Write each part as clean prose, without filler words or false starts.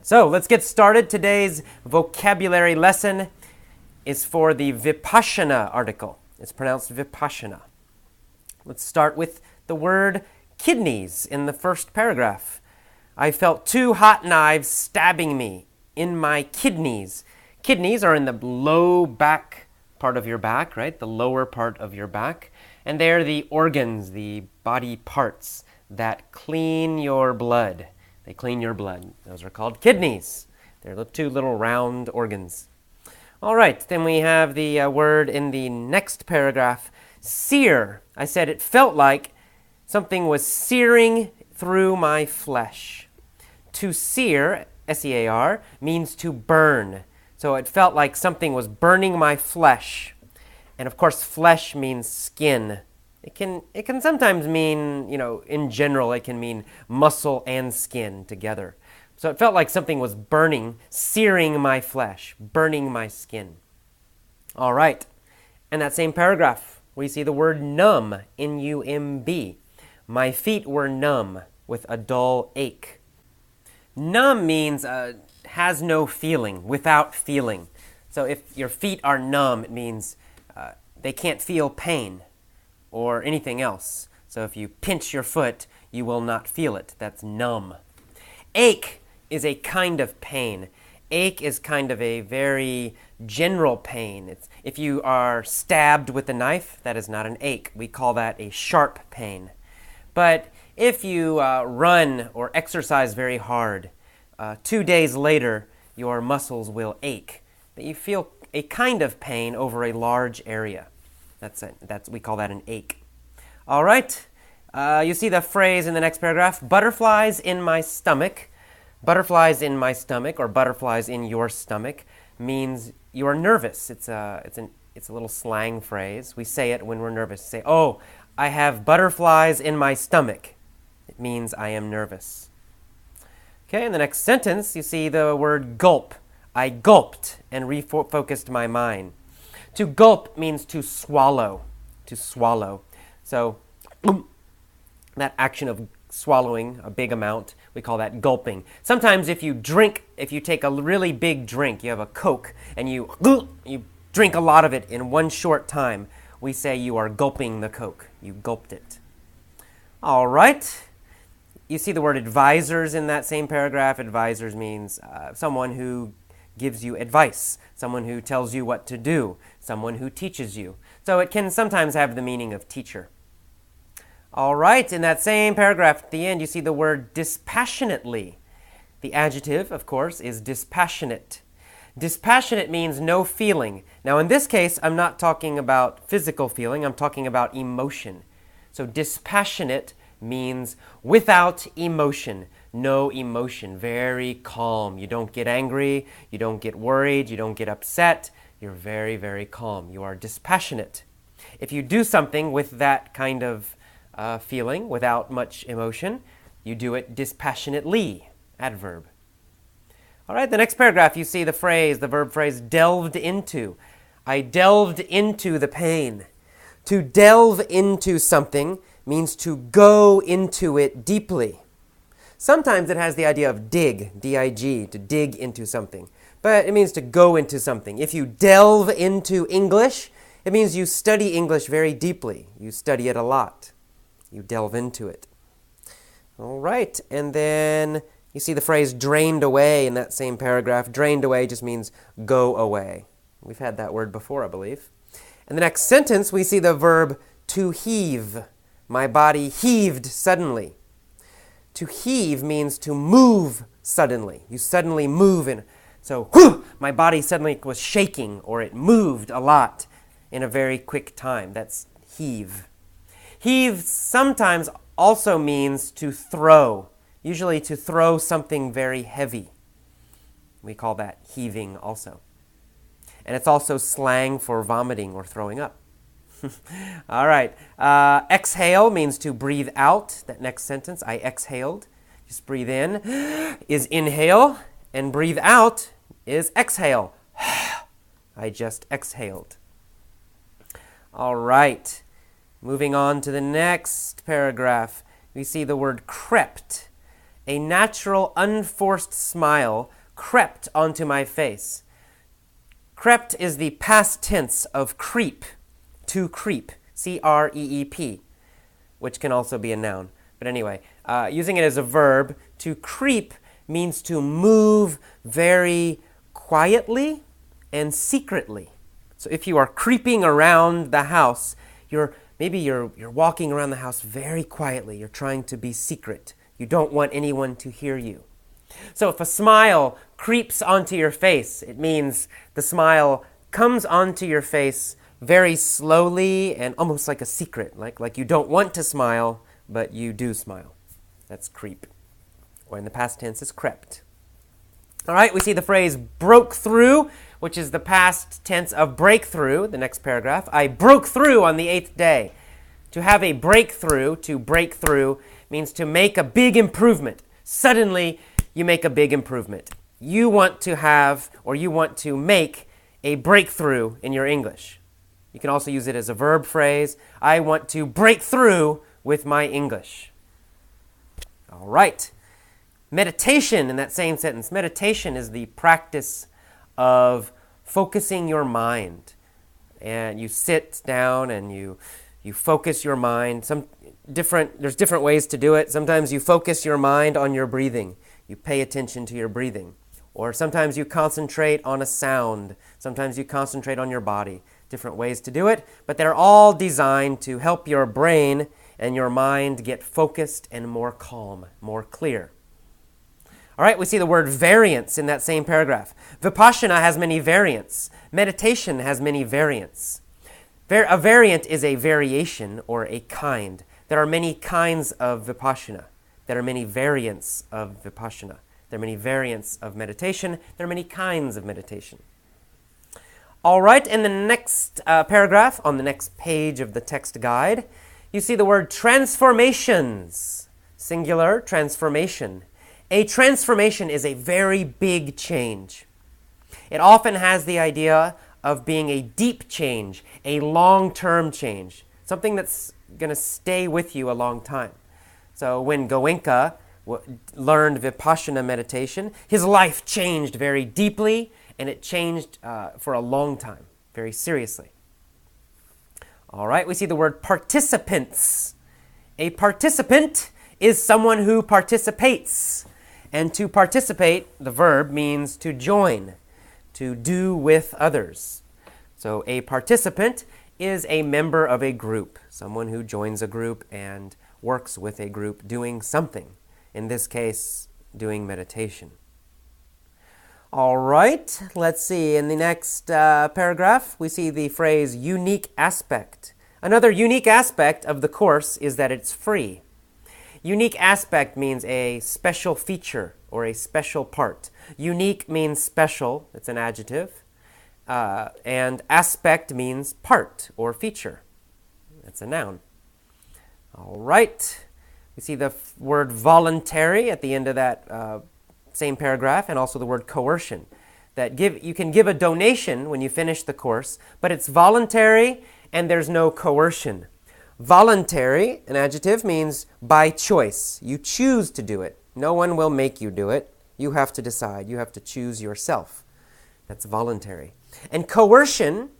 So let's get started. Today's vocabulary lesson is for the Vipassana article. It's pronounced Vipassana. Let's start with the word kidneys in the first paragraph. I felt 2 hot knives stabbing me in my kidneys. Kidneys are in the low back part of your back, right? The lower part of your back. And they're the organs, the body parts that clean your blood. They clean your blood. Those are called kidneys. They're the 2 little round organs. All right, then we have the word in the next paragraph, sear. I said it felt like something was searing through my flesh. To sear, S-E-A-R, means to burn. So it felt like something was burning my flesh. And of course, flesh means skin. It can sometimes mean, in general, it can mean muscle and skin together. So it felt like something was burning, searing my flesh, burning my skin. All right. In that same paragraph, we see the word numb, N-U-M-B. My feet were numb with a dull ache. Numb means has no feeling, without feeling. So if your feet are numb, it means they can't feel pain or anything else. So if you pinch your foot, you will not feel it. That's numb. Ache is a kind of pain. Ache is kind of a very general pain. If you are stabbed with a knife, that is not an ache. We call that a sharp pain. But if you run or exercise very hard, 2 days later, your muscles will ache. But you feel a kind of pain over a large area. We call that an ache. All right. You see the phrase in the next paragraph, butterflies in my stomach. Butterflies in my stomach, or butterflies in your stomach, means you are nervous. It's a little slang phrase. We say it when we're nervous. Say, oh, I have butterflies in my stomach. It means I am nervous. Okay, in the next sentence, you see the word gulp. I gulped and refocused my mind. To gulp means to swallow. To swallow. So that action of swallowing a big amount, we call that gulping. Sometimes if you take a really big drink, you have a Coke, and you drink a lot of it in one short time, we say you are gulping the Coke. You gulped it. All right. You see the word advisors in that same paragraph. Advisors means someone who gives you advice, someone who tells you what to do, someone who teaches you. So it can sometimes have the meaning of teacher. All right, in that same paragraph at the end, you see the word dispassionately. The adjective, of course, is dispassionate. Dispassionate means no feeling. Now, in this case, I'm not talking about physical feeling. I'm talking about emotion. So dispassionate means without emotion. No emotion, very calm. You don't get angry, you don't get worried, you don't get upset. You're very, very calm. You are dispassionate. If you do something with that kind of feeling, without much emotion, you do it dispassionately, adverb. All right, the next paragraph, you see the verb phrase, delved into. I delved into the pain. To delve into something means to go into it deeply. Sometimes it has the idea of dig, D-I-G, to dig into something. But it means to go into something. If you delve into English, it means you study English very deeply. You study it a lot. You delve into it. All right, and then you see the phrase drained away in that same paragraph. Drained away just means go away. We've had that word before, I believe. In the next sentence, we see the verb to heave. My body heaved suddenly. To heave means to move suddenly. You suddenly move. So, my body suddenly was shaking, or it moved a lot in a very quick time. That's heave. Heave sometimes also means to throw, usually to throw something very heavy. We call that heaving also. And it's also slang for vomiting or throwing up. All right. Exhale means to breathe out. That next sentence, I exhaled. Just breathe in is inhale, and breathe out is exhale. I just exhaled. All right. Moving on to the next paragraph, we see the word crept. A natural, unforced smile crept onto my face. Crept is the past tense of creep, to creep, C-R-E-E-P, which can also be a noun. But anyway, using it as a verb, to creep means to move very quietly and secretly. So if you are creeping around the house, maybe you're walking around the house very quietly. You're trying to be secret. You don't want anyone to hear you. So if a smile creeps onto your face, it means the smile comes onto your face very slowly and almost like a secret, like you don't want to smile, but you do smile. That's creep. Or in the past tense is crept. All right, we see the phrase broke through, which is the past tense of breakthrough, the next paragraph. I broke through on the 8th day. To have a breakthrough, to break through, means to make a big improvement. Suddenly, you make a big improvement. You want to have, or you want to make a breakthrough in your English. You can also use it as a verb phrase. I want to break through with my English. All right. Meditation in that same sentence. Meditation is the practice of focusing your mind. And you sit down and you focus your mind. There's different ways to do it. Sometimes you focus your mind on your breathing. You pay attention to your breathing. Or sometimes you concentrate on a sound. Sometimes you concentrate on your body. Different ways to do it, but they're all designed to help your brain and your mind get focused and more calm, more clear. All right, we see the word variance in that same paragraph. Vipassana has many variants. Meditation has many variants. A variant is a variation or a kind. There are many kinds of Vipassana. There are many variants of Vipassana. There are many variants of meditation. There are many kinds of meditation. All right, in the next paragraph, on the next page of the text guide, you see the word transformations. Singular, transformation. A transformation is a very big change. It often has the idea of being a deep change, a long-term change, something that's going to stay with you a long time. So when Goenka learned Vipassana meditation, his life changed very deeply, and it changed for a long time, very seriously. All right, we see the word participants. A participant is someone who participates. And to participate, the verb, means to join, to do with others. So a participant is a member of a group, someone who joins a group and works with a group doing something. In this case, doing meditation. All right, let's see. In the next paragraph, we see the phrase unique aspect. Another unique aspect of the course is that it's free. Unique aspect means a special feature or a special part. Unique means special, it's an adjective. And aspect means part or feature. That's a noun. All right, we see the word voluntary at the end of that same paragraph, and also the word coercion. You can give a donation when you finish the course, but it's voluntary and there's no coercion. Voluntary, an adjective, means by choice. You choose to do it. No one will make you do it. You have to decide. You have to choose yourself. That's voluntary. And coercion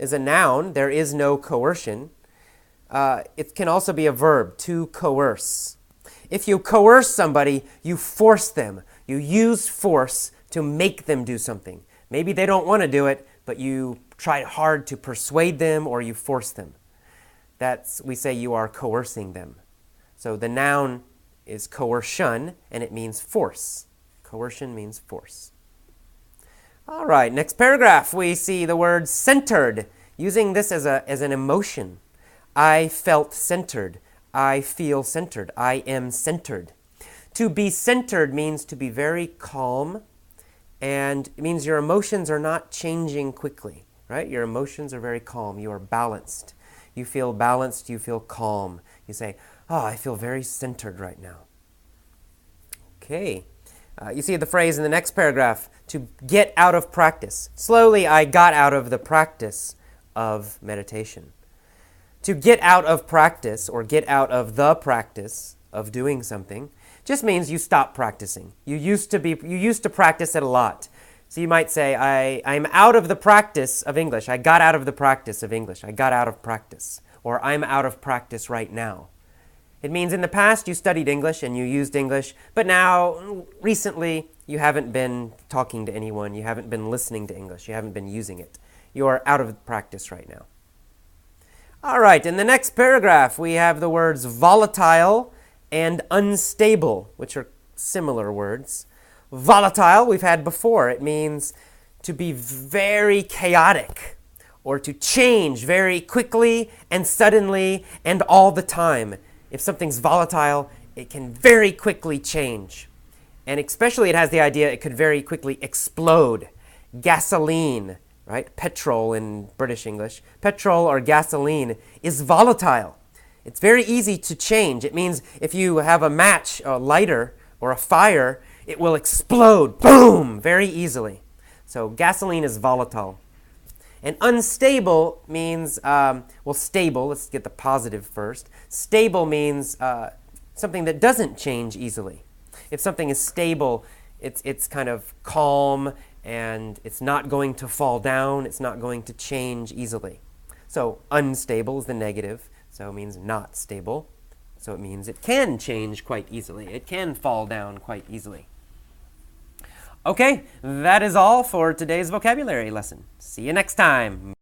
is a noun. There is no coercion. It can also be a verb, to coerce. If you coerce somebody, you force them. You use force to make them do something. Maybe they don't want to do it, but you try hard to persuade them or you force them. We say you are coercing them. So the noun is coercion, and it means force. Coercion means force. All right, next paragraph, we see the word centered, using this as an emotion. I felt centered. I feel centered. I am centered. To be centered means to be very calm, and it means your emotions are not changing quickly, right? Your emotions are very calm. You are balanced. You feel balanced. You feel calm. You say, I feel very centered right now. Okay. You see the phrase in the next paragraph, to get out of practice. Slowly, I got out of the practice of meditation. To get out of practice, or get out of the practice of doing something, just means you stop practicing. You used to practice it a lot. So you might say, I'm out of the practice of English. I got out of the practice of English. I got out of practice. Or I'm out of practice right now. It means in the past you studied English and you used English, but now, recently, you haven't been talking to anyone. You haven't been listening to English. You haven't been using it. You are out of practice right now. All right, in the next paragraph, we have the words volatile and unstable, which are similar words. Volatile, we've had before. It means to be very chaotic or to change very quickly and suddenly and all the time. If something's volatile, it can very quickly change. And especially it has the idea it could very quickly explode. Gasoline, right? Petrol in British English. Petrol or gasoline is volatile. It's very easy to change. It means if you have a match, a lighter, or a fire, it will explode, boom, very easily. So gasoline is volatile. And unstable means, stable, let's get the positive first. Stable means something that doesn't change easily. If something is stable, it's kind of calm and it's not going to fall down, it's not going to change easily. So unstable is the negative, so it means not stable. So it means it can change quite easily. It can fall down quite easily. Okay, that is all for today's vocabulary lesson. See you next time.